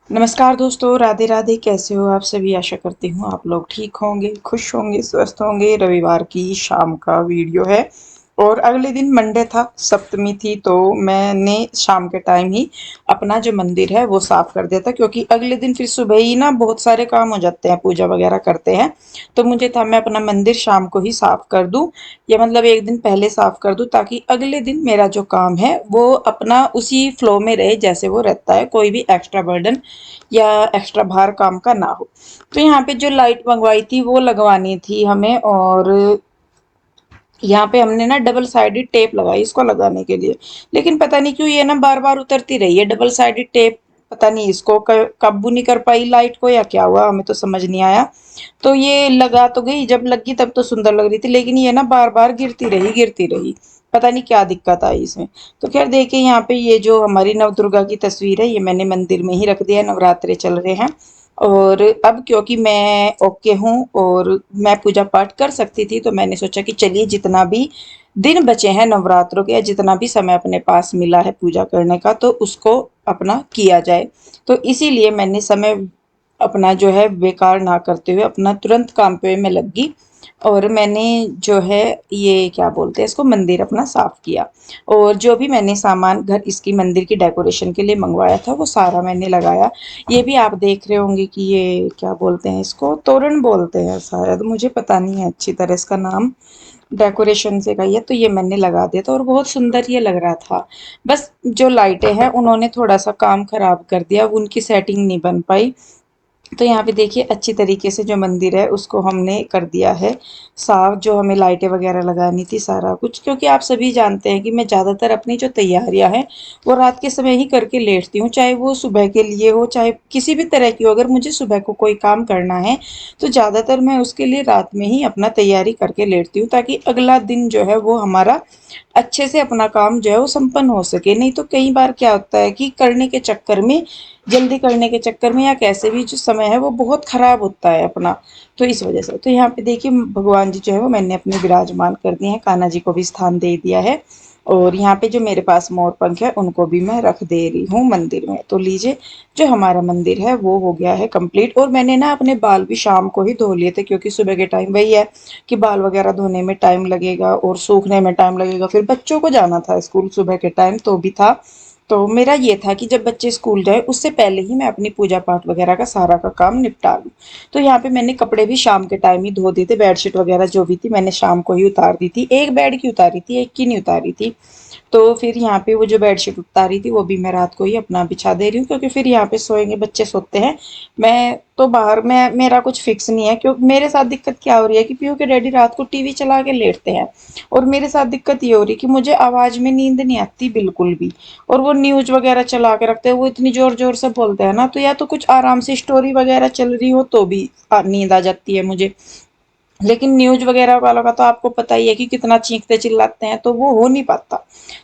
नमस्कार दोस्तों, राधे राधे। कैसे हो आप सभी? आशा करती हूँ आप लोग ठीक होंगे, खुश होंगे, स्वस्थ होंगे। रविवार की शाम का वीडियो है और अगले दिन मंडे था, सप्तमी थी, तो मैंने शाम के टाइम ही अपना जो मंदिर है वो साफ कर दिया था, क्योंकि अगले दिन फिर सुबह ही ना बहुत सारे काम हो जाते हैं, पूजा वगैरह करते हैं। तो मुझे था मैं अपना मंदिर शाम को ही साफ कर दूं, या मतलब एक दिन पहले साफ कर दूं, ताकि अगले दिन मेरा जो काम है वो अपना उसी फ्लो में रहे जैसे वो रहता है, कोई भी एक्स्ट्रा बर्डन या एक्स्ट्रा भार काम का ना हो। तो यहाँ पे जो लाइट मंगवाई थी वो लगवानी थी हमें, और यहाँ पे हमने ना डबल साइडेड टेप लगाई इसको लगाने के लिए। लेकिन पता नहीं क्यों ये ना बार बार उतरती रही है डबल साइडेड टेप। पता नहीं इसको काबू नहीं कर पाई लाइट को या क्या हुआ, हमें तो समझ नहीं आया। तो ये लगा तो गई, जब लगी तब तो सुंदर लग रही थी, लेकिन ये ना बार बार गिरती रही। पता नहीं क्या दिक्कत आई इसमें। तो खैर देखिए, यहाँ पे ये जो हमारी नव दुर्गा की तस्वीर है ये मैंने मंदिर में ही रख दिया है, नवरात्रे चल रहे हैं। और अब क्योंकि मैं ओके हूँ और मैं पूजा पाठ कर सकती थी, तो मैंने सोचा कि चलिए जितना भी दिन बचे हैं नवरात्रों के, या जितना भी समय अपने पास मिला है पूजा करने का, तो उसको अपना किया जाए। तो इसीलिए मैंने समय अपना जो है बेकार ना करते हुए अपना तुरंत काम पे मैं लग गई। और मैंने जो है ये क्या बोलते हैं इसको, मंदिर अपना साफ किया। और जो भी मैंने सामान घर इसकी मंदिर की डेकोरेशन के लिए मंगवाया था वो सारा मैंने लगाया। ये भी आप देख रहे होंगे कि ये क्या बोलते हैं इसको, तोरण बोलते हैं शायद, मुझे पता नहीं है अच्छी तरह इसका नाम। डेकोरेशन से का ये तो ये मैंने लगा दिया था और बहुत सुंदर ये लग रहा था। बस जो लाइटें हैं उन्होंने थोड़ा सा काम खराब कर दिया, उनकी सेटिंग नहीं बन पाई। तो यहाँ पे देखिए अच्छी तरीके से जो मंदिर है उसको हमने कर दिया है साफ। जो हमें लाइटें वगैरह लगानी थी सारा कुछ, क्योंकि आप सभी जानते हैं कि मैं ज़्यादातर अपनी जो तैयारियां हैं वो रात के समय ही करके लेटती हूँ, चाहे वो सुबह के लिए हो चाहे किसी भी तरह की हो। अगर मुझे सुबह को कोई काम करना है तो ज़्यादातर मैं उसके लिए रात में ही अपना तैयारी करके लेटती हूँ, ताकि अगला दिन जो है वो हमारा अच्छे से अपना काम जो है वो संपन्न हो सके। नहीं तो कई बार क्या होता है कि करने के चक्कर में, जल्दी करने के चक्कर में या कैसे भी जो समय है वो बहुत खराब होता है अपना। तो इस वजह से तो यहाँ पे देखिए भगवान जी जो है वो मैंने अपने विराजमान कर दिए हैं, कान्हा जी को भी स्थान दे दिया है। और यहाँ पे जो मेरे पास मोर पंख है उनको भी मैं रख दे रही हूँ मंदिर में। तो लीजिए, जो हमारा मंदिर है वो हो गया है कंप्लीट। और मैंने ना अपने बाल भी शाम को ही धो लिए थे, क्योंकि सुबह के टाइम वही है कि बाल वगैरह धोने में टाइम लगेगा और सूखने में टाइम लगेगा, फिर बच्चों को जाना था स्कूल सुबह के टाइम तो भी था। तो मेरा ये था कि जब बच्चे स्कूल जाए उससे पहले ही मैं अपनी पूजा पाठ वगैरह का सारा का काम निपटा लूँ। तो यहाँ पे मैंने कपड़े भी शाम के टाइम ही धो दिए थे, बेडशीट वगैरह जो भी थी मैंने शाम को ही उतार दी थी। एक बेड की उतारी थी, एक की नहीं उतारी थी। तो फिर यहाँ पे वो जो बेडशीट उतारी थी वो भी मैं रात को ही अपना बिछा दे रही हूँ, क्योंकि फिर यहाँ पे सोएंगे, बच्चे सोते हैं। मैं तो बाहर में मेरा कुछ फिक्स नहीं है, क्योंकि मेरे साथ दिक्कत क्या हो रही है कि पीयू के डैडी रात को टीवी चला के लेटते हैं। और मेरे साथ दिक्कत ये हो रही है कि मुझे आवाज में नींद नहीं आती बिल्कुल भी। और वो न्यूज वगैरह चला के रखते हैं, वो इतनी जोर जोर से बोलते हैं ना, तो या तो कुछ आराम से स्टोरी वगैरह चल रही हो तो भी नींद आ जाती है मुझे। लेकिन न्यूज वगैरह वालों का तो आपको पता ही है कि कितना चीखते चिल्लाते हैं, तो वो हो नहीं पाता।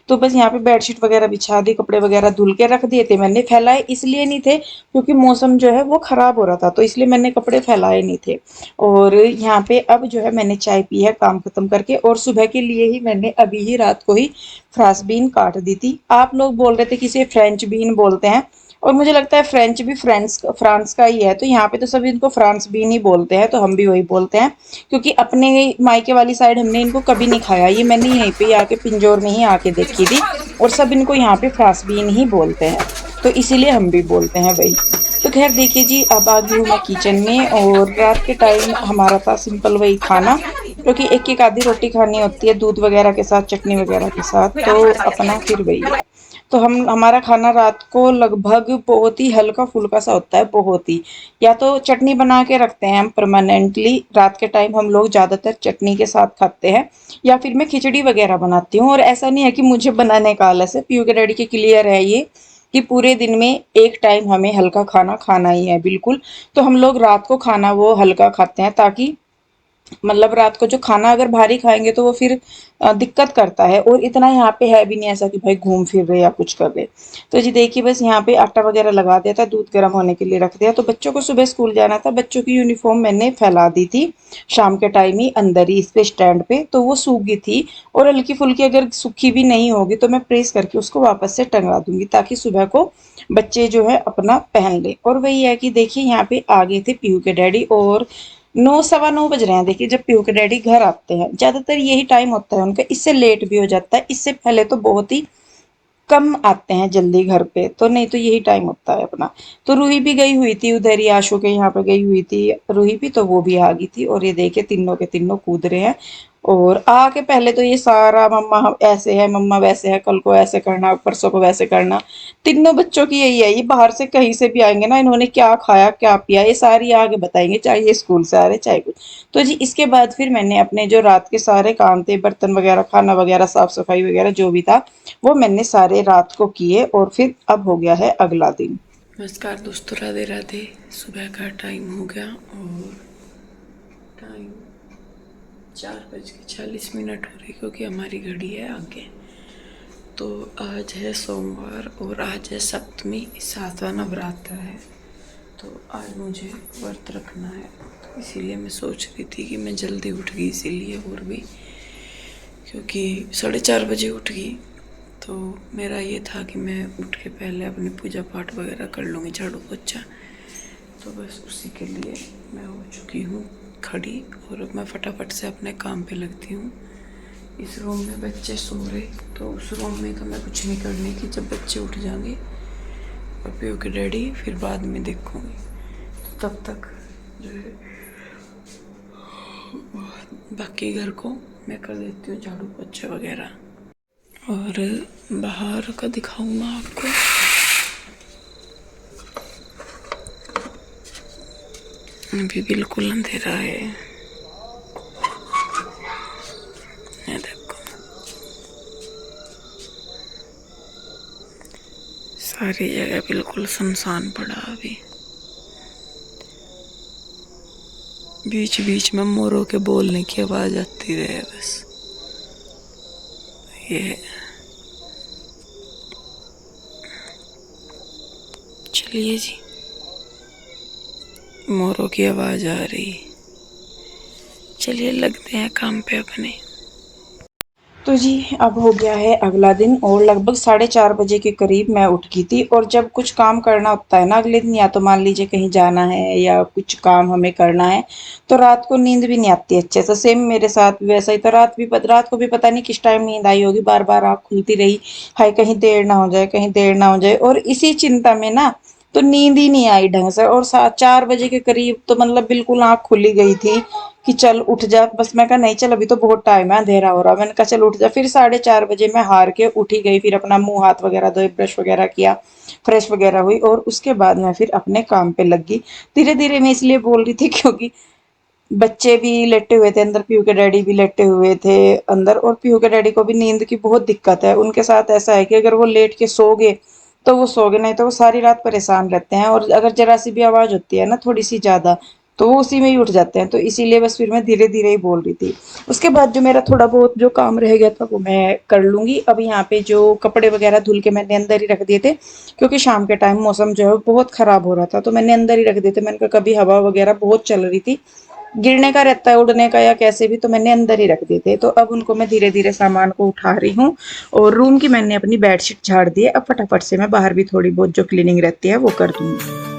तो बस यहाँ पे बेडशीट वगैरह बिछा दी, कपड़े वगैरह धुल के रख दिए थे मैंने। फैलाए इसलिए नहीं थे क्योंकि मौसम जो है वो खराब हो रहा था, तो इसलिए मैंने कपड़े फैलाए नहीं थे। और यहाँ पे अब जो है मैंने चाय पी है काम खत्म करके, और सुबह के लिए ही मैंने अभी ही रात को ही फ्रांस बीन काट दी थी। आप लोग बोल रहे थे कि इसे फ्रेंच बीन बोलते हैं, और मुझे लगता है फ्रेंच भी फ्रांस फ्रांस का ही है, तो यहाँ पे तो सभी इनको फ्रांस बीन ही बोलते हैं, तो हम भी वही बोलते हैं। क्योंकि अपने मायके वाली साइड हमने इनको कभी नहीं खाया, ये मैंने यहीं पे आके पिंजौर में ही आके देखी थी। और सब इनको यहाँ पे फ्रांसबीन ही बोलते हैं, तो इसीलिए हम भी बोलते हैं वही। तो खैर देखिए जी, अब आ गई हूँ मैं किचन में, और रात के टाइम हमारा था सिंपल वही खाना, क्योंकि एक एक आधी रोटी खानी होती है दूध वगैरह के साथ, चटनी वगैरह के साथ, तो अपना फिर वही है। तो हम हमारा खाना रात को लगभग बहुत ही हल्का फुल्का सा होता है, बहुत ही। या तो चटनी बना के रखते हैं हम परमानेंटली, रात के टाइम हम लोग ज़्यादातर चटनी के साथ खाते हैं, या फिर मैं खिचड़ी वगैरह बनाती हूँ। और ऐसा नहीं है कि मुझे बनाने का आलस है, पीयू के डैडी के क्लियर है ये कि पूरे दिन में एक टाइम हमें हल्का खाना खाना ही है बिल्कुल। तो हम लोग रात को खाना वो हल्का खाते हैं, ताकि मतलब रात को जो खाना अगर भारी खाएंगे तो वो फिर दिक्कत करता है। और इतना यहाँ पे है भी नहीं ऐसा कि भाई घूम फिर रहे या कुछ कर रहे। तो जी देखिए बस यहाँ पे आटा वगैरह लगा दिया था, दूध गर्म होने के लिए रख दिया। तो बच्चों को सुबह स्कूल जाना था, बच्चों की यूनिफॉर्म मैंने फैला दी थी शाम के टाइम ही अंदर ही इस पे स्टैंड पे, तो वो सूख गई थी। और हल्की फुल्की अगर सूखी भी नहीं होगी तो मैं प्रेस करके उसको वापस से टंगा दूंगी, ताकि सुबह को बच्चे जो है अपना पहन ले। और वही है कि देखिए यहाँ पे आ गए थे पीहू के डैडी, और 9 सवा 9 बज रहे हैं। देखिए जब पीहू के डैडी घर आते हैं, ज्यादातर यही टाइम होता है उनका, इससे लेट भी हो जाता है, इससे पहले तो बहुत ही कम आते हैं जल्दी घर पे, तो नहीं तो यही टाइम होता है अपना। तो रूही भी गई हुई थी उधर ही, आशु के यहाँ पे गई हुई थी रूही भी, तो वो भी आ गई थी। और ये देखिए तीनों के तीनों कूद रहे हैं। और आके पहले तो ये सारा मम्मा हम ऐसे है, मम्मा वैसे है, कल को ऐसे करना, परसों को वैसे करना। तीनों बच्चों की यही है, ये बाहर से कहीं से भी आएंगे ना, इन्होंने क्या खाया क्या पिया ये सारी आगे बताएंगे, चाहे ये स्कूल से आ रहे चाहे कुछ। तो जी इसके बाद फिर मैंने अपने जो रात के सारे काम थे, बर्तन वगैरह, खाना वगैरह, साफ सफाई वगैरह जो भी था, वो मैंने सारे रात को किए। और फिर अब हो गया है अगला दिन। नमस्कार दोस्तों, राधे राधे। सुबह का टाइम हो गया और टाइम 4:40 हो रही, क्योंकि हमारी घड़ी है आगे। तो आज है सोमवार और आज है सप्तमी, 7वां नवरात्र है। तो आज मुझे व्रत रखना है, तो इसीलिए मैं सोच रही थी कि मैं जल्दी उठ गई, इसीलिए और भी क्योंकि 4:30 बजे उठ गई। तो मेरा ये था कि मैं उठ के पहले अपनी पूजा पाठ वगैरह कर लूँगी, झाड़ू पोछा। तो बस उसी के लिए मैं हो चुकी हूँ खड़ी और मैं फटाफट से अपने काम पे लगती हूँ। इस रूम में बच्चे सो रहे, तो उस रूम में तो मैं कुछ नहीं करने की, जब बच्चे उठ जाएंगे और पीयू के डैडी फिर बाद में देखूँगी। तो तब तक जो है बाकी घर को मैं कर देती हूँ झाड़ू पोछा वगैरह। और बाहर का दिखाऊँ मैं आपको, अभी बिल्कुल अंधेरा है। ये देखो सारी जगह बिल्कुल सुनसान पड़ा। अभी बीच बीच में मोरों के बोलने की आवाज आती रहे बस। ये चलिए जी, मोरों की आवाज आ रही, चलिए लगते हैं काम पे अपने। तो जी अब हो गया है अगला दिन, और लगभग 4:30 बजे के करीब मैं उठ गई थी। और जब कुछ काम करना होता है ना अगले दिन, या तो मान लीजिए कहीं जाना है या कुछ काम हमें करना है, तो रात को नींद भी नहीं आती अच्छे से। सेम मेरे साथ भी वैसा ही था, रात को भी पता नहीं किस टाइम नींद आई होगी, बार बार आँख खुलती रही, हाय कहीं देर ना हो जाए, कहीं देर ना हो जाए। और इसी चिंता में ना तो नींद ही नहीं आई ढंग से। और 4 बजे के करीब तो मतलब बिल्कुल आँख खुली गई थी कि चल उठ जा। बस मैं कहा नहीं चल अभी तो बहुत टाइम है, अंधेरा हो रहा। मैंने कहा चल उठ जा। फिर 4:30 बजे मैं हार के उठी गई, फिर अपना मुंह हाथ वगैरह धोए, ब्रश वगैरह किया, फ्रेश वगैरह हुई, और उसके बाद मैं फिर अपने काम पे लग गई। धीरे धीरे मैं इसलिए बोल रही थी क्योंकि बच्चे भी लेटे हुए थे अंदर, पीहू के डैडी भी लेटे हुए थे अंदर। और पीहू के डैडी को भी नींद की बहुत दिक्कत है। उनके साथ ऐसा है कि अगर वो लेट के सो गए तो वो सो गए, नहीं तो वो सारी रात परेशान रहते हैं। और अगर जरा सी भी आवाज होती है ना थोड़ी सी ज्यादा, तो वो उसी में ही उठ जाते हैं। तो इसीलिए बस फिर मैं धीरे धीरे ही बोल रही थी। उसके बाद जो मेरा थोड़ा बहुत जो काम रह गया था वो मैं कर लूंगी। अब यहाँ पे जो कपड़े वगैरह धुल के मैंने अंदर ही रख दिए थे, क्योंकि शाम के टाइम मौसम जो है वो बहुत खराब हो रहा था, तो मैंने अंदर ही रख दिए थे। मैंने कहा कभी हवा वगैरह बहुत चल रही थी, गिरने का रहता है, उड़ने का या कैसे भी, तो मैंने अंदर ही रख दिए थे। तो अब उनको मैं धीरे धीरे सामान को उठा रही हूँ। और रूम की मैंने अपनी बेडशीट झाड़ दी है। अब फटाफट से मैं बाहर भी थोड़ी बहुत जो क्लीनिंग रहती है वो कर दूंगी।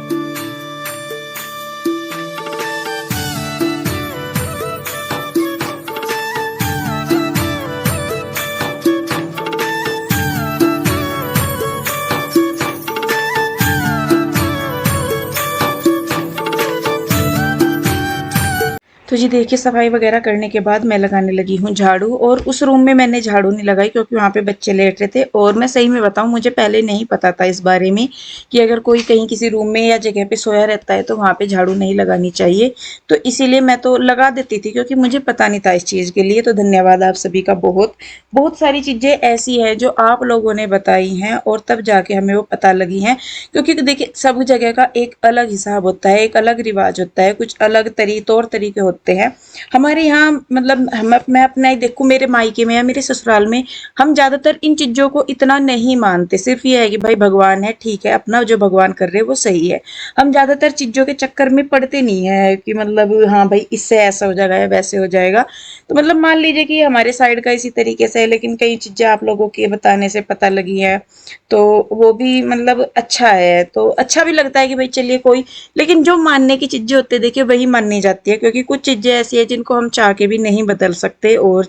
तो जी देखिए सफाई वगैरह करने के बाद मैं लगाने लगी हूँ झाड़ू। और उस रूम में मैंने झाड़ू नहीं लगाई क्योंकि वहाँ पे बच्चे लेट रहे थे। और मैं सही में बताऊँ, मुझे पहले नहीं पता था इस बारे में कि अगर कोई कहीं किसी रूम में या जगह पे सोया रहता है तो वहाँ पे झाड़ू नहीं लगानी चाहिए। तो इसीलिए मैं तो लगा देती थी, क्योंकि मुझे पता नहीं था इस चीज़ के लिए। तो धन्यवाद आप सभी का। बहुत बहुत सारी चीज़ें ऐसी हैं जो आप लोगों ने बताई हैं और तब जाके हमें वो पता लगी हैं। क्योंकि देखिए सब जगह का एक अलग हिसाब होता है, एक अलग रिवाज होता है, कुछ अलग तौर तरीके होते होते हैं। हमारे यहाँ मतलब मैं अपना ही देखूँ, मेरे मायके में या मेरे ससुराल में हम ज़्यादातर इन चीज़ों को इतना नहीं मानते। सिर्फ़ ये है कि भाई भगवान है, ठीक है, अपना जो भगवान कर रहे हैं वो सही है। हम ज़्यादातर चीज़ों के चक्कर में पड़ते नहीं हैं कि मतलब हाँ भाई इससे ऐसा हो जाएगा या वैसे हो जाएगा। तो मतलब मान लीजिए कि हमारे साइड का इसी तरीके से है, लेकिन कई चीज़ें आप लोगों के बताने से पता लगी हैं, तो वो भी मतलब अच्छा है। तो अच्छा भी लगता है कि भाई चलिए कोई, लेकिन जो मानने की चीज़ें होती है देखिए वही माननी जाती है, क्योंकि कुछ चीज़ें ऐसी हैं जिनको हम चाह के भी नहीं बदल सकते और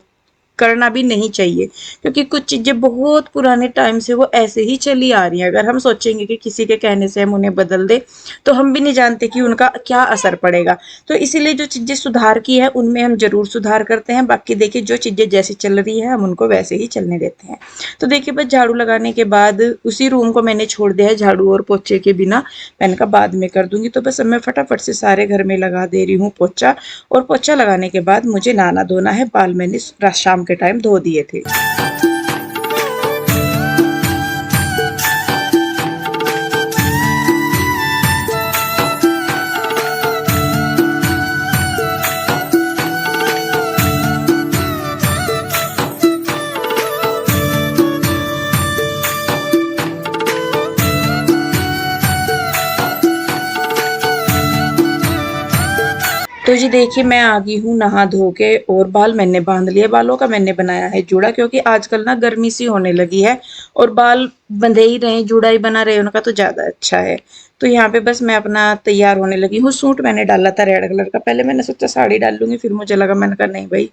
करना भी नहीं चाहिए, क्योंकि कुछ चीज़ें बहुत पुराने टाइम से वो ऐसे ही चली आ रही हैं। अगर हम सोचेंगे कि किसी के कहने से हम उन्हें बदल दें, तो हम भी नहीं जानते कि उनका क्या असर पड़ेगा। तो इसीलिए जो चीज़ें सुधार की है उनमें हम ज़रूर सुधार करते हैं। बाकी देखिए जो चीज़ें जैसी चल रही है हम उनको वैसे ही चलने देते हैं। तो देखिए बस झाड़ू लगाने के बाद उसी रूम को मैंने छोड़ दिया है झाड़ू और पोछे के बिना। मैंने कहा बाद में कर दूंगी, तो बस अब मैं फटाफट से सारे घर में लगा दे रही हूँ पोछा। और पोछा लगाने के बाद मुझे नहाना धोना है। बाल मैंने शाम के टाइम धो दिए थे। तो जी देखिए मैं आ गई हूँ नहा धो के, और बाल मैंने बांध लिए। बालों का मैंने बनाया है जूड़ा, क्योंकि आजकल ना गर्मी सी होने लगी है और बाल बंधे ही रहे, जूड़ा ही बना रहे उनका तो ज़्यादा अच्छा है। तो यहाँ पे बस मैं अपना तैयार होने लगी हूँ। सूट मैंने डाला था रेड कलर का, पहले मैंने सोचा साड़ी डाल लूंगी, फिर मुझे लगा, मैंने कहा नहीं भाई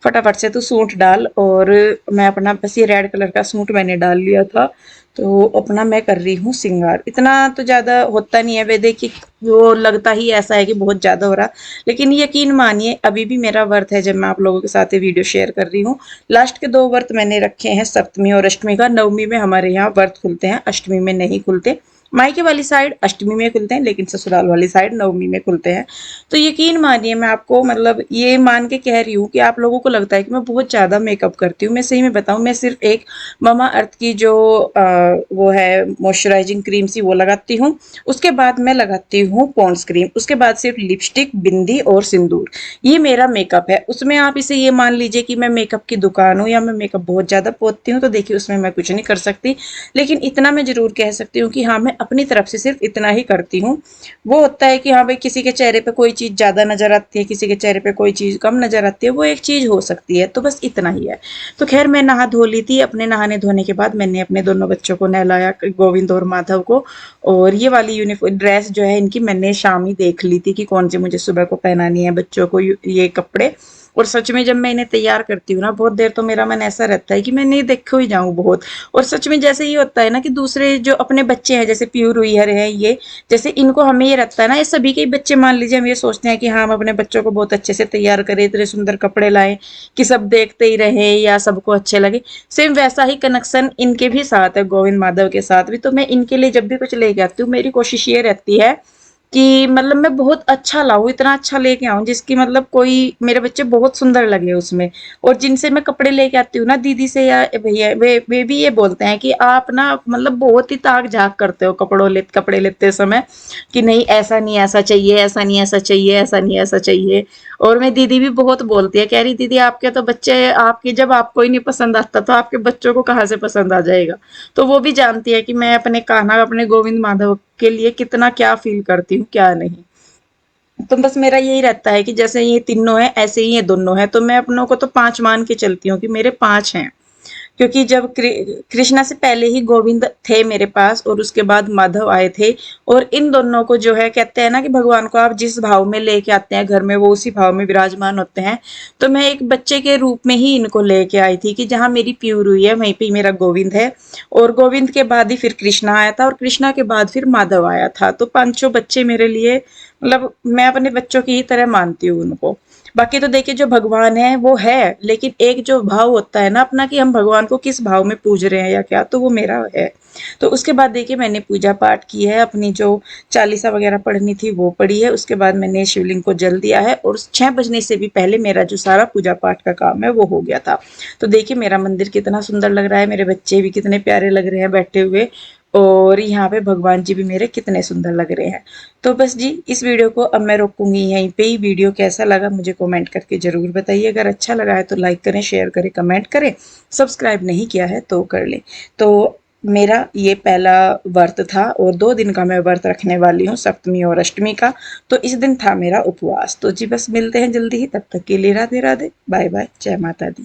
फटाफट से तू सूट डाल। और मैं अपना बस ये रेड कलर का सूट मैंने डाल लिया था। तो अपना मैं कर रही हूँ सिंगार। इतना तो ज़्यादा होता नहीं है, वे देखिए वो लगता ही ऐसा है कि बहुत ज़्यादा हो रहा, लेकिन यकीन मानिए अभी भी मेरा व्रत है। जब मैं आप लोगों के साथ ये वीडियो शेयर कर रही हूँ, लास्ट के 2 व्रत मैंने रखे हैं, सप्तमी और अष्टमी का। नवमी में हमारे यहाँ व्रत खुलते हैं, अष्टमी में नहीं खुलते। मायके वाली साइड अष्टमी में खुलते हैं, लेकिन ससुराल वाली साइड नवमी में खुलते हैं। तो यकीन मानिए मैं आपको मतलब ये मान के कह रही हूँ कि आप लोगों को लगता है कि मैं बहुत ज़्यादा मेकअप करती हूँ। मैं सही में बताऊँ, मैं सिर्फ एक ममा अर्थ की जो वो है मॉइस्चराइजिंग क्रीम सी वो लगाती हूँ। उसके बाद मैं लगाती हूँ पॉन्ड्स क्रीम, उसके बाद सिर्फ लिपस्टिक, बिंदी और सिंदूर। ये मेरा मेकअप है। उसमें आप इसे ये मान लीजिए कि मैं मेकअप की दुकान हूँ या मैं मेकअप बहुत ज़्यादा पोतती हूँ, तो देखिए उसमें मैं कुछ नहीं कर सकती। लेकिन इतना मैं ज़रूर कह सकती हूँ कि हाँ मैं अपनी तरफ से सिर्फ इतना ही करती हूँ। वो होता है कि हाँ भाई किसी के चेहरे पे कोई चीज़ ज़्यादा नज़र आती है, किसी के चेहरे पे कोई चीज़ कम नज़र आती है, वो एक चीज़ हो सकती है। तो बस इतना ही है। तो खैर मैं नहा धो ली थी। अपने नहाने धोने के बाद मैंने अपने दोनों बच्चों को नहलाया, गोविंद और माधव को। और ये वाली यूनिफॉर्म ड्रेस जो है इनकी मैंने शाम ही देख ली थी कि कौन सी मुझे सुबह को पहनानी है बच्चों को ये कपड़े। और सच में जब मैं इन्हें तैयार करती हूँ ना, बहुत देर तो मेरा मन ऐसा रहता है कि मैं इन्हें देखो ही जाऊँ बहुत। और सच में जैसे ये होता है ना कि दूसरे जो अपने बच्चे हैं, जैसे प्यू रुईहर है ये, जैसे इनको हमें ये रहता है ना, ये सभी के बच्चे मान लीजिए हम ये सोचते हैं कि हाँ हम अपने बच्चों को बहुत अच्छे से तैयार करें, इतने सुंदर कपड़े लाएं कि सब देखते ही रहें या सबको अच्छे लगे। सेम वैसा ही कनेक्शन इनके भी साथ है, गोविंद माधव के साथ भी। तो मैं इनके लिए जब भी कुछ लेके आती हूँ, मेरी कोशिश ये रहती है कि मतलब मैं बहुत अच्छा लाऊं, इतना अच्छा लेके आऊं जिसकी मतलब कोई मेरे बच्चे बहुत सुंदर लगे उसमें। और जिनसे मैं कपड़े लेके आती हूँ ना दीदी से या भैया, वे भी ये बोलते हैं कि आप ना मतलब बहुत ही ताक झाक करते हो कपड़े लेते समय, कि नहीं ऐसा नहीं ऐसा चाहिए, ऐसा नहीं ऐसा चाहिए, ऐसा नहीं ऐसा चाहिए। और मैं दीदी भी बहुत बोलती है, कह रही दीदी आपके तो बच्चे, आपके जब आपको ही नहीं पसंद आता तो आपके बच्चों को कहाँ से पसंद आ जाएगा। तो वो भी जानती है कि मैं अपने कान्हा, अपने गोविंद माधव के लिए कितना क्या फील करती हूँ क्या नहीं। तो बस मेरा यही रहता है कि जैसे ये तीनों हैं ऐसे ही ये दोनों हैं, तो मैं अपनों को तो 5 मान के चलती हूँ कि मेरे 5 हैं। क्योंकि जब कृष्णा से पहले ही गोविंद थे मेरे पास और उसके बाद माधव आए थे। और इन दोनों को जो है कहते हैं ना कि भगवान को आप जिस भाव में लेके आते हैं घर में, वो उसी भाव में विराजमान होते हैं। तो मैं एक बच्चे के रूप में ही इनको लेके आई थी कि जहाँ मेरी प्यूर हुई है वहीं पे मेरा गोविंद है। और गोविंद के बाद ही फिर कृष्णा आया था और कृष्णा के बाद फिर माधव आया था। तो पांचों बच्चे मेरे लिए मतलब मैं अपने बच्चों की ही तरह मानती हूँ उनको। बाकी तो देखिए जो भगवान है वो है, लेकिन एक जो भाव होता है ना अपना कि हम भगवान को किस भाव में पूज रहे हैं या क्या, तो वो मेरा है। तो उसके बाद देखिए मैंने पूजा पाठ की है, अपनी जो चालीसा वगैरह पढ़नी थी वो पढ़ी है। उसके बाद मैंने शिवलिंग को जल दिया है और 6 बजने से भी पहले मेरा जो सारा पूजा पाठ का काम है वो हो गया था। तो देखिए मेरा मंदिर कितना सुंदर लग रहा है, मेरे बच्चे भी कितने प्यारे लग रहे हैं बैठे हुए। और यहाँ पे भगवान जी भी मेरे कितने सुंदर लग रहे हैं। तो बस जी इस वीडियो को अब मैं रोकूंगी यहीं पे ही। वीडियो कैसा लगा मुझे कमेंट करके ज़रूर बताइए। अगर अच्छा लगा है तो लाइक करें, शेयर करें, कमेंट करें। सब्सक्राइब नहीं किया है तो कर लें। तो मेरा ये पहला व्रत था और 2 दिन का मैं व्रत रखने वाली हूँ, सप्तमी और अष्टमी का। तो इस दिन था मेरा उपवास। तो जी बस मिलते हैं जल्दी ही, तब तक के लिए राधे राधे, बाय बाय, जय माता दी।